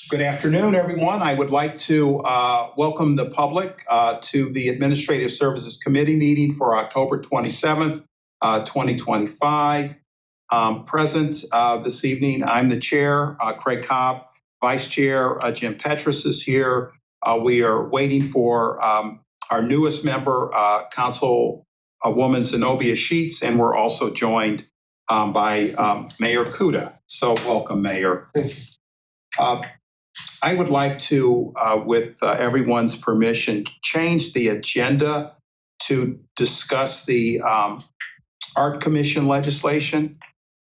Good afternoon, everyone. I would like to welcome the public to the Administrative Services Committee meeting for October 27th, 2025. Present this evening, I'm the chair, Craig Cobb, vice chair, Jim Petrus is here. We are waiting for our newest member, Councilwoman Zenobia Sheets, and we're also joined by Mayor Kuda. So welcome, Mayor. Thank you. I would like to, with everyone's permission, change the agenda to discuss the Art Commission legislation,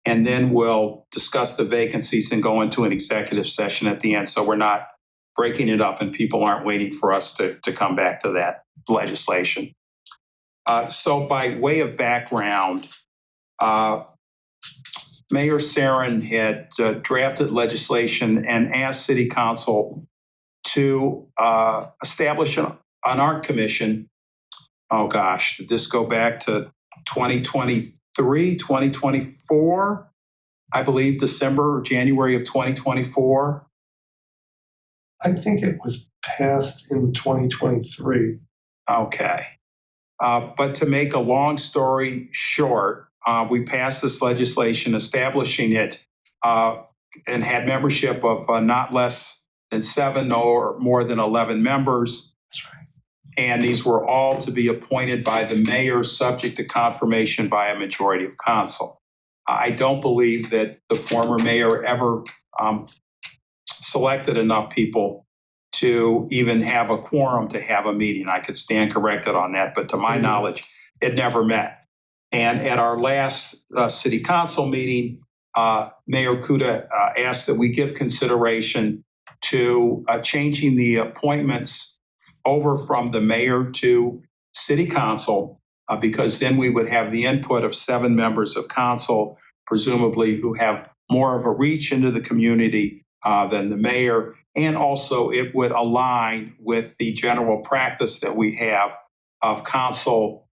and then we'll discuss the vacancies and go into an executive session at the end. So we're not breaking it up and people aren't waiting for us to come back to that legislation. So by way of background, Mayor Sarin had drafted legislation and asked City Council to establish an art commission. Oh gosh, did this go back to 2023, 2024? I believe December or January of 2024. I think it was passed in 2023. Okay. But to make a long story short, we passed this legislation establishing it and had membership of not less than 7 or more than 11 members. That's right. And these were all to be appointed by the mayor, subject to confirmation by a majority of council. I don't believe that the former mayor ever selected enough people to even have a quorum to have a meeting. I could stand corrected on that, but to my knowledge, it never met. And at our last city council meeting, Mayor Kuda asked that we give consideration to changing the appointments over from the mayor to city council, because then we would have the input of 7 members of council, presumably who have more of a reach into the community than the mayor. And also it would align with the general practice that we have of council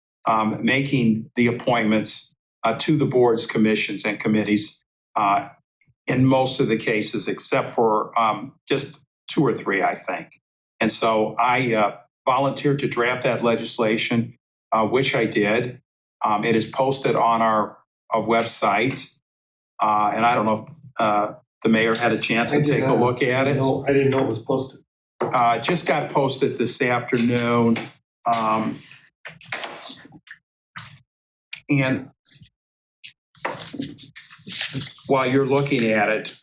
making the appointments to the boards, commissions, and committees in most of the cases, except for just 2 or 3, I think. And so I volunteered to draft that legislation, which I did. It is posted on our website. And I don't know if the mayor had a chance to take a look at it. No, I didn't know it was posted. Just got posted this afternoon. And while you're looking at it,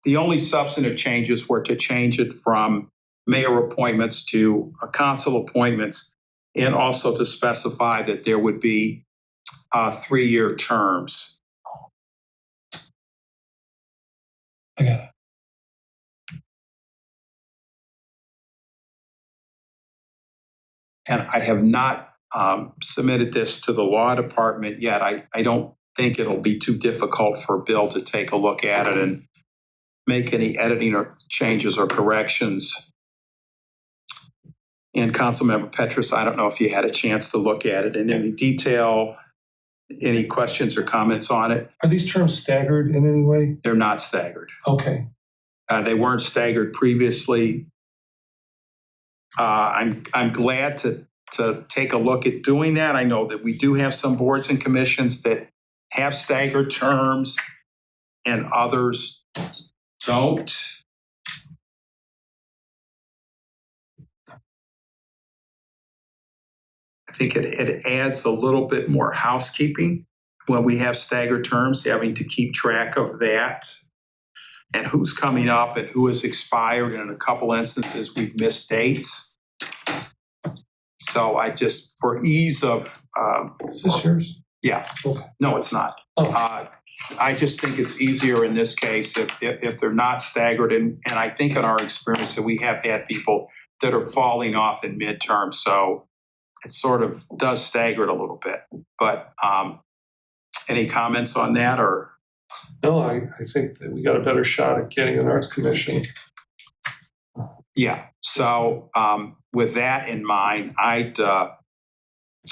the only substantive changes were to change it from mayor appointments to council appointments, and also to specify that there would be 3-year terms. I got it. And I have not submitted this to the law department yet. I don't think it'll be too difficult for Bill to take a look at it and make any editing or changes or corrections. And Councilmember Petrus, I don't know if you had a chance to look at it in any detail. Any questions or comments on it? Are these terms staggered in any way? They're not staggered. Okay. They weren't staggered previously. I'm glad to take a look at doing that. I know that we do have some boards and commissions that have staggered terms and others don't. I think it adds a little bit more housekeeping when we have staggered terms, having to keep track of that and who's coming up and who has expired. And in a couple instances, we've missed dates. So I just, for ease of... Is this yours? Yeah. Okay. No, it's not. Oh. I just think it's easier in this case if they're not staggered. And I think in our experience that we have had people that are falling off in midterm. So it sort of does stagger it a little bit. But any comments on that? Or No, I think that we got a better shot at getting an arts commission. Yeah. So with that in mind, I'd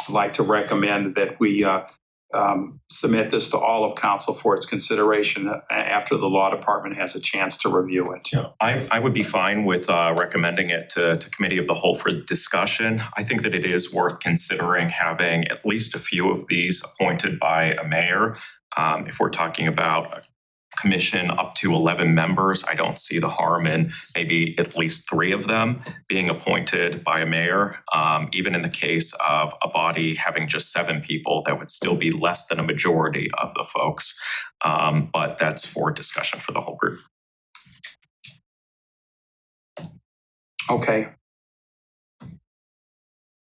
like to recommend that we submit this to all of council for its consideration after the law department has a chance to review it. Yeah, I would be fine with recommending it to committee of the whole for discussion. I think that it is worth considering having at least a few of these appointed by a mayor. If we're talking about a commission up to 11 members, I don't see the harm in maybe at least 3 of them being appointed by a mayor. Even in the case of a body having just 7 people, that would still be less than a majority of the folks. But that's for discussion for the whole group. Okay.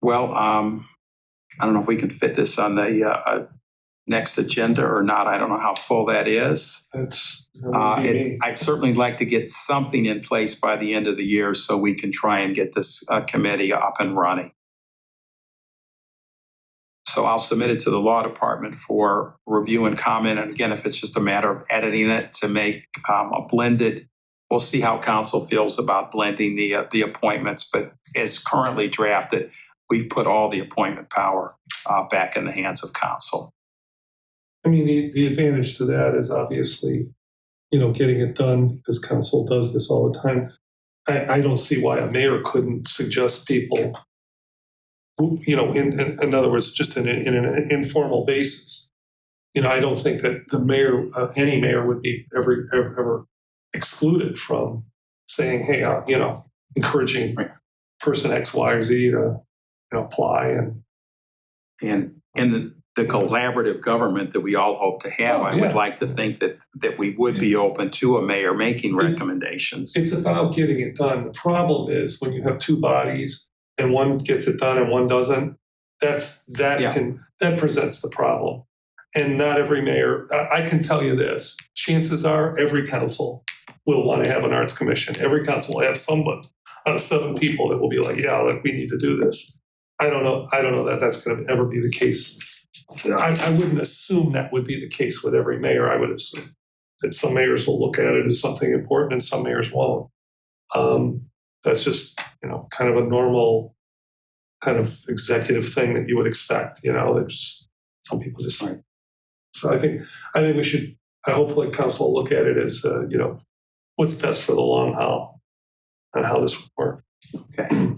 Well, I don't know if we can fit this on the next agenda or not. I don't know how full that is. I'd certainly like to get something in place by the end of the year so we can try and get this committee up and running. So I'll submit it to the law department for review and comment. And again, if it's just a matter of editing it to make a blended, we'll see how council feels about blending the appointments. But as currently drafted, we've put all the appointment power back in the hands of council. I mean, the advantage to that is obviously, getting it done because council does this all the time. I don't see why a mayor couldn't suggest people, in other words, just in an informal basis. I don't think that the mayor, any mayor would be ever excluded from saying, hey, encouraging person X, Y, or Z to, apply. And in the collaborative government that we all hope to have, I would like to think that we would be open to a mayor making recommendations. It's about getting it done. The problem is when you have 2 bodies and one gets it done and one doesn't, that presents the problem. And not every mayor, I can tell you this, chances are every council will want to have an arts commission. Every council will have someone out of 7 people that will be like, we need to do this. I don't know that that's going to ever be the case. I wouldn't assume that would be the case with every mayor. I would assume that some mayors will look at it as something important and some mayors won't. That's just, kind of a normal kind of executive thing that you would expect, that just some people just like. So I think we should, hopefully council will look at it as, what's best for the long haul and how this would work. Okay.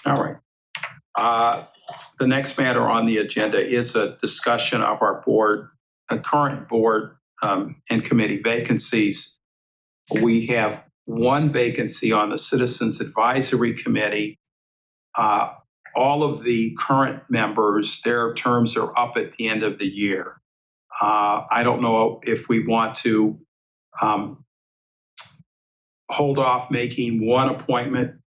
All right. The next matter on the agenda is a discussion of our current board and committee vacancies. We have 1 vacancy on the Citizens Advisory Committee. All of the current members, their terms are up at the end of the year. I don't know if we want to hold off making 1 appointment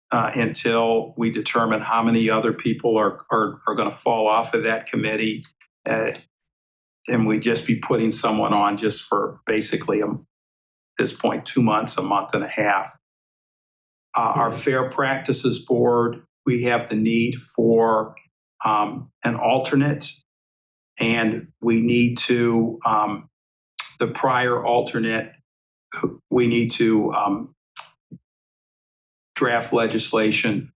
until we determine how many other people are going to fall off of that committee. And we just be putting someone on just for basically, at this point, 2 months, a month and a half. Our Fair Practices Board, we have the need for an alternate. And we need to, the prior alternate, we need to draft legislation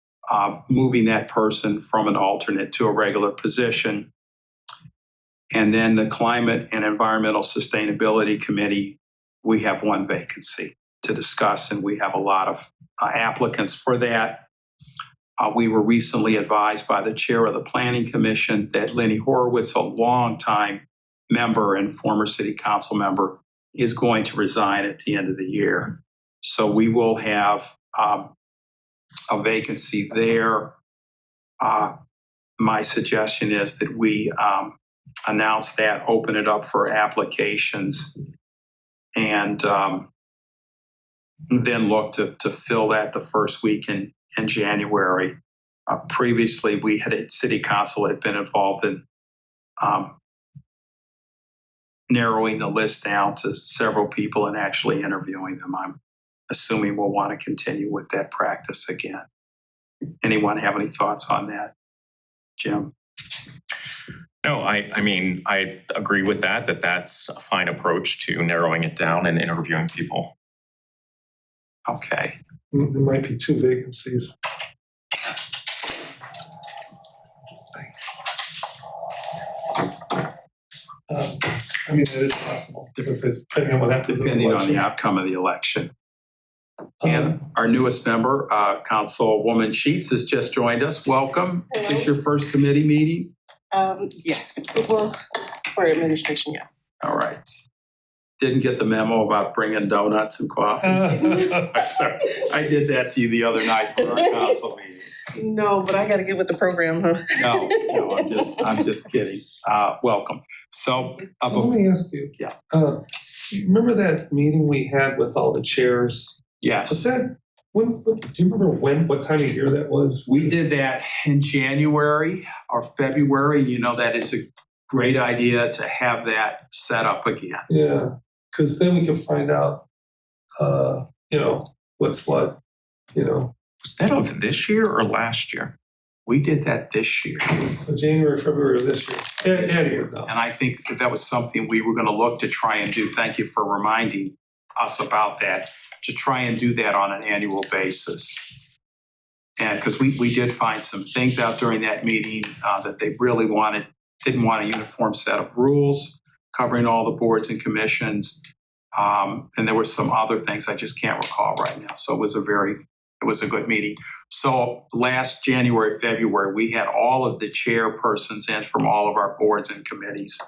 moving that person from an alternate to a regular position. And then the Climate and Environmental Sustainability Committee, we have 1 vacancy to discuss, and we have a lot of applicants for that. We were recently advised by the chair of the Planning Commission that Lenny Horowitz, a longtime member and former city council member, is going to resign at the end of the year. So we will have a vacancy there. My suggestion is that we announce that, open it up for applications, and then look to fill that the first week in January. Previously, we had city council had been involved in narrowing the list down to several people and actually interviewing them. I'm assuming we'll want to continue with that practice again. Anyone have any thoughts on that? Jim? No, I mean, I agree with that that's a fine approach to narrowing it down and interviewing people. Okay. There might be 2 vacancies. I mean, that is possible, depending on what happens. Depending on the outcome of the election. And our newest member, Councilwoman Sheets, has just joined us. Welcome. Is this your first committee meeting? Yes, well, for administration, yes. All right. Didn't get the memo about bringing donuts and coffee. Sorry, I did that to you the other night for our council meeting. No, but I got to get with the program, huh? No, I'm just kidding. Welcome. So, So let me ask you. Yeah. Remember that meeting we had with all the chairs? Was yes, that, do you remember what time of year that was? we did that in January or February. You know, that is a great idea to have that set up again. Yeah, because then we can find out, what's what, Was that of this year or last year? We did that this year. So January, February of this year. Yeah. And I think that was something we were going to look to try and do. Thank you for reminding us about that, to try and do that on an annual basis. And because we did find some things out during that meeting that they really didn't want a uniform set of rules covering all the boards and commissions. And there were some other things I just can't recall right now. So it was a good meeting. So last January, February, we had all of the chairpersons in from all of our boards and committees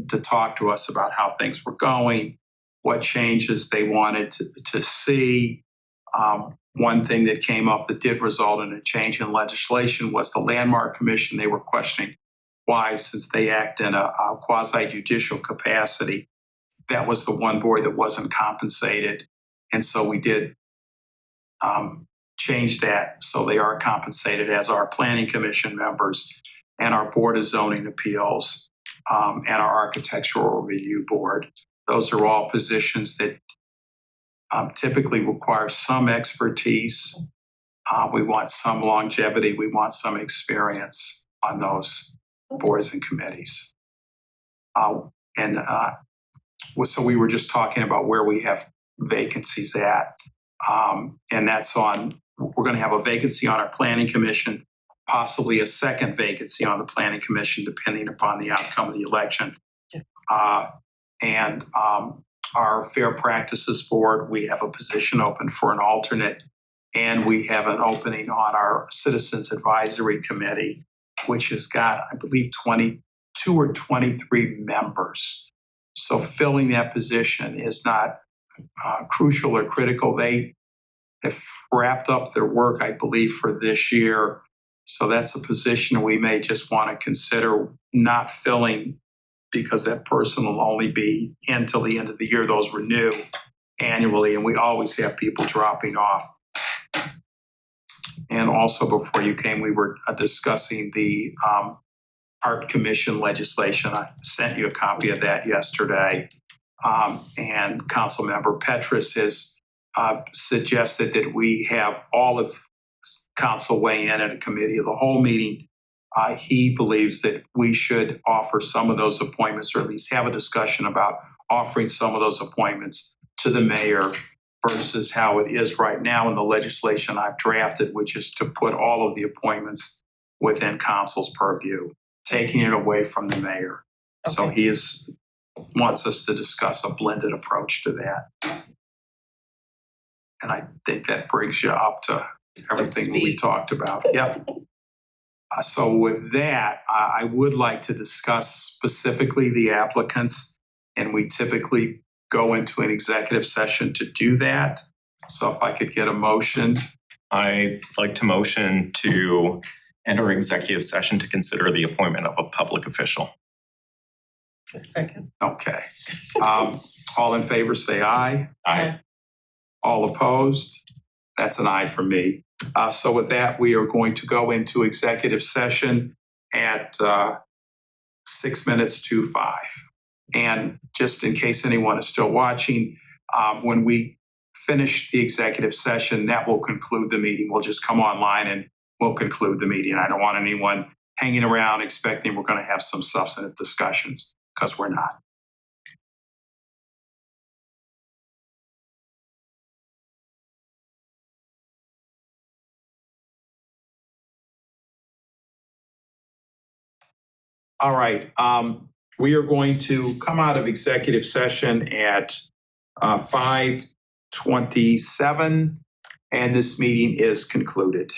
to talk to us about how things were going, what changes they wanted to see. One thing that came up that did result in a change in legislation was the Landmark Commission. They were questioning why, since they act in a quasi-judicial capacity, that was the one board that wasn't compensated. And so we did change that so they are compensated, as our Planning Commission members and our Board of Zoning Appeals and our Architectural Review Board. Those are all positions that typically require some expertise. We want some longevity. We want some experience on those boards and committees. So we were just talking about where we have vacancies at. And that's we're going to have a vacancy on our Planning Commission, possibly a second vacancy on the Planning Commission, depending upon the outcome of the election. And our Fair Practices Board, we have a position open for an alternate, and we have an opening on our Citizens Advisory Committee, which has got, I believe, 22 or 23 members. So filling that position is not crucial or critical. They have wrapped up their work, I believe, for this year. So that's a position we may just want to consider not filling, because that person will only be until the end of the year. Those renew annually, and we always have people dropping off. And also, before you came, we were discussing the Art Commission legislation. I sent you a copy of that yesterday. And Councilmember Petrus has suggested that we have all of council weigh in at a committee of the whole meeting. He believes that we should offer some of those appointments, or at least have a discussion about offering some of those appointments to the mayor versus how it is right now in the legislation I've drafted, which is to put all of the appointments within council's purview, taking it away from the mayor. Okay. So he wants us to discuss a blended approach to that. And I think that brings you up to everything we talked about. Yep. So with that, I would like to discuss specifically the applicants, and we typically go into an executive session to do that. So if I could get a motion. I'd like to motion to enter executive session to consider the appointment of a public official. A second. Okay. All in favor, say aye. Aye. All opposed? That's an aye for me. So with that, we are going to go into executive session at 6 minutes to 5. And just in case anyone is still watching, when we finish the executive session, that will conclude the meeting. We'll just come online and we'll conclude the meeting. I don't want anyone hanging around expecting we're going to have some substantive discussions, because we're not. All right. we are going to come out of executive session at 5:27, and this meeting is concluded.